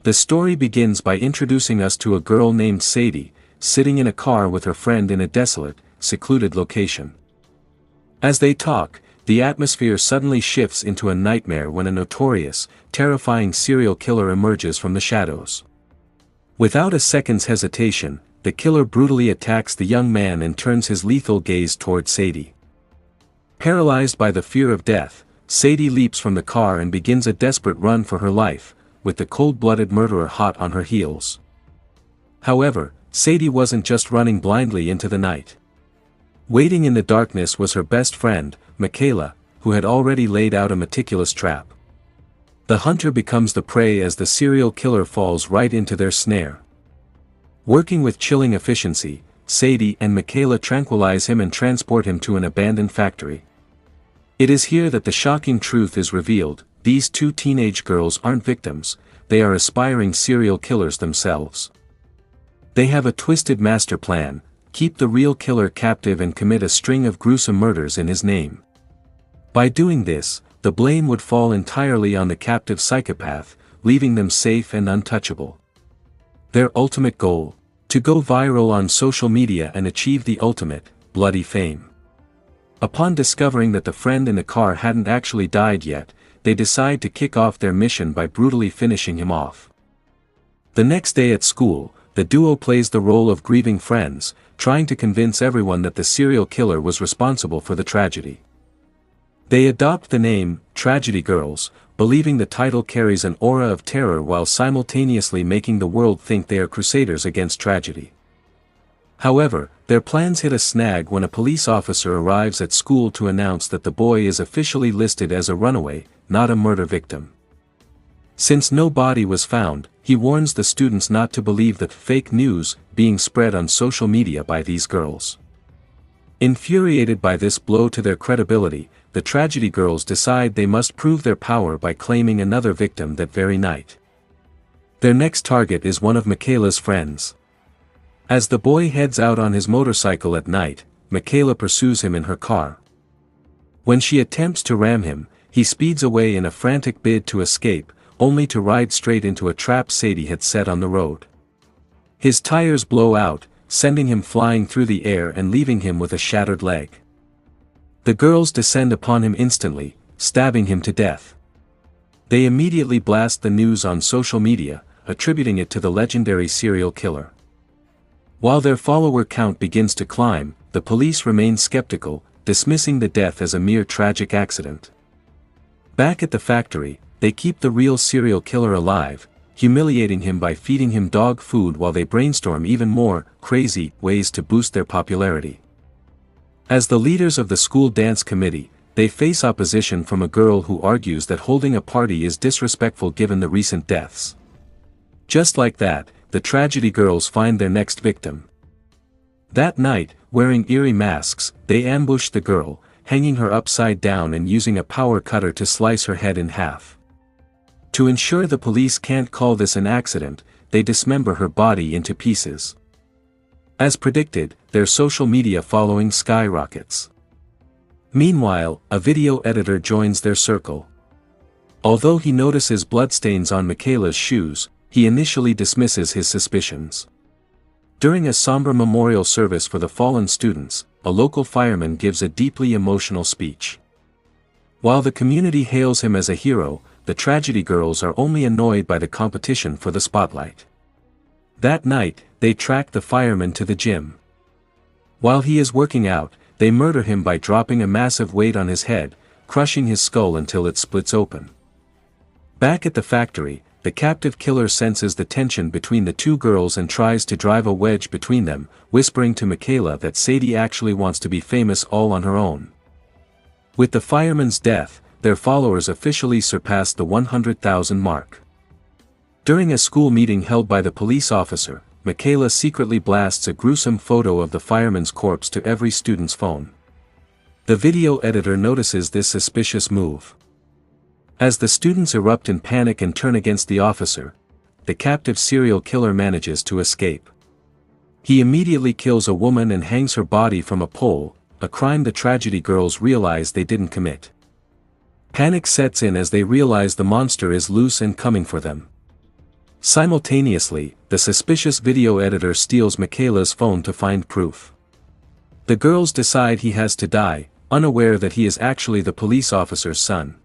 The story begins by introducing us to a girl named Sadie, sitting in a car with her friend in a desolate, secluded location. As they talk, the atmosphere suddenly shifts into a nightmare when a notorious, terrifying serial killer emerges from the shadows. Without a second's hesitation, the killer brutally attacks the young man and turns his lethal gaze toward Sadie. Paralyzed by the fear of death, Sadie leaps from the car and begins a desperate run for her life, with the cold-blooded murderer hot on her heels. However, Sadie wasn't just running blindly into the night. Waiting in the darkness was her best friend, Michaela, who had already laid out a meticulous trap. The hunter becomes the prey as the serial killer falls right into their snare. Working with chilling efficiency, Sadie and Michaela tranquilize him and transport him to an abandoned factory. It is here that the shocking truth is revealed: these two teenage girls aren't victims, they are aspiring serial killers themselves. They have a twisted master plan: keep the real killer captive and commit a string of gruesome murders in his name. By doing this, the blame would fall entirely on the captive psychopath, leaving them safe and untouchable. Their ultimate goal: to go viral on social media and achieve the ultimate, bloody fame. Upon discovering that the friend in the car hadn't actually died yet, they decide to kick off their mission by brutally finishing him off. The next day at school, the duo plays the role of grieving friends, trying to convince everyone that the serial killer was responsible for the tragedy. They adopt the name, Tragedy Girls, believing the title carries an aura of terror while simultaneously making the world think they are crusaders against tragedy. However, their plans hit a snag when a police officer arrives at school to announce that the boy is officially listed as a runaway, not a murder victim. Since no body was found, he warns the students not to believe the fake news being spread on social media by these girls. Infuriated by this blow to their credibility, the Tragedy Girls decide they must prove their power by claiming another victim that very night. Their next target is one of Michaela's friends. As the boy heads out on his motorcycle at night, Michaela pursues him in her car. When she attempts to ram him, he speeds away in a frantic bid to escape, only to ride straight into a trap Sadie had set on the road. His tires blow out, sending him flying through the air and leaving him with a shattered leg. The girls descend upon him instantly, stabbing him to death. They immediately blast the news on social media, attributing it to the legendary serial killer. While their follower count begins to climb, the police remain skeptical, dismissing the death as a mere tragic accident. Back at the factory, they keep the real serial killer alive, humiliating him by feeding him dog food while they brainstorm even more crazy ways to boost their popularity. As the leaders of the school dance committee, they face opposition from a girl who argues that holding a party is disrespectful given the recent deaths. Just like that, the Tragedy Girls find their next victim. That night, wearing eerie masks, they ambush the girl, hanging her upside down and using a power cutter to slice her head in half. To ensure the police can't call this an accident, they dismember her body into pieces. As predicted, their social media following skyrockets. Meanwhile, a video editor joins their circle. Although he notices bloodstains on Michaela's shoes, he initially dismisses his suspicions. During a somber memorial service for the fallen students, a local fireman gives a deeply emotional speech. While the community hails him as a hero, the Tragedy Girls are only annoyed by the competition for the spotlight. That night, they track the fireman to the gym. While he is working out, they murder him by dropping a massive weight on his head, crushing his skull until it splits open. Back at the factory, the captive killer senses the tension between the two girls and tries to drive a wedge between them, whispering to Michaela that Sadie actually wants to be famous all on her own. With the fireman's death, their followers officially surpassed the 100,000 mark. During a school meeting held by the police officer, Michaela secretly blasts a gruesome photo of the fireman's corpse to every student's phone. The video editor notices this suspicious move. As the students erupt in panic and turn against the officer, the captive serial killer manages to escape. He immediately kills a woman and hangs her body from a pole, a crime the Tragedy Girls realize they didn't commit. Panic sets in as they realize the monster is loose and coming for them. Simultaneously, the suspicious video editor steals Michaela's phone to find proof. The girls decide he has to die, unaware that he is actually the police officer's son.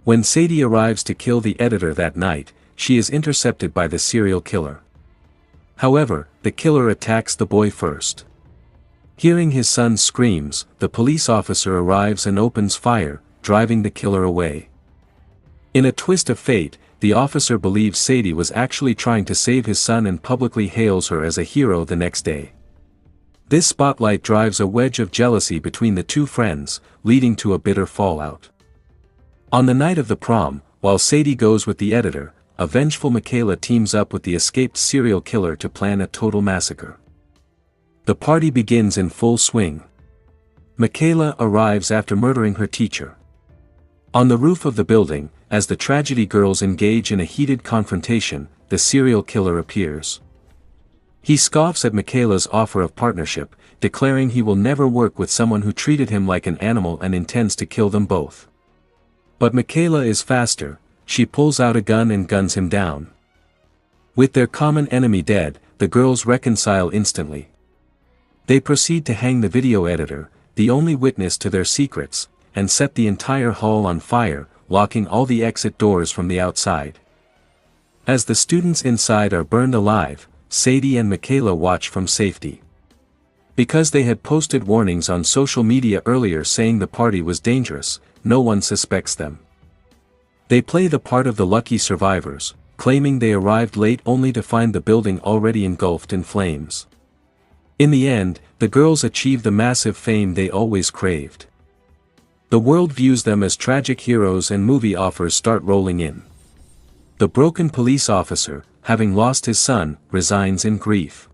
When Sadie arrives to kill the editor that night, she is intercepted by the serial killer. However, the killer attacks the boy first. Hearing his son's screams, the police officer arrives and opens fire, driving the killer away. In a twist of fate, the officer believes Sadie was actually trying to save his son and publicly hails her as a hero the next day. This spotlight drives a wedge of jealousy between the two friends, leading to a bitter fallout. On the night of the prom, while Sadie goes with the editor, a vengeful Michaela teams up with the escaped serial killer to plan a total massacre. The party begins in full swing. Michaela arrives after murdering her teacher. On the roof of the building, as the tragedy girls engage in a heated confrontation, the serial killer appears. He scoffs at Michaela's offer of partnership, declaring he will never work with someone who treated him like an animal and intends to kill them both. But Michaela is faster, she pulls out a gun and guns him down. With their common enemy dead, the girls reconcile instantly. They proceed to hang the video editor, the only witness to their secrets, and set the entire hall on fire, locking all the exit doors from the outside. As the students inside are burned alive, Sadie and Michaela watch from safety. Because they had posted warnings on social media earlier saying the party was dangerous, no one suspects them. They play the part of the lucky survivors, claiming they arrived late only to find the building already engulfed in flames. In the end, the girls achieve the massive fame they always craved. The world views them as tragic heroes and movie offers start rolling in. The broken police officer, having lost his son, resigns in grief.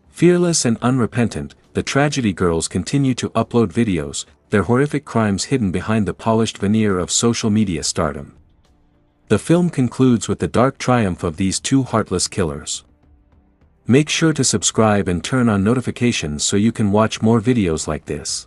Fearless and unrepentant, the tragedy girls continue to upload videos, their horrific crimes hidden behind the polished veneer of social media stardom. The film concludes with the dark triumph of these two heartless killers. Make sure to subscribe and turn on notifications so you can watch more videos like this.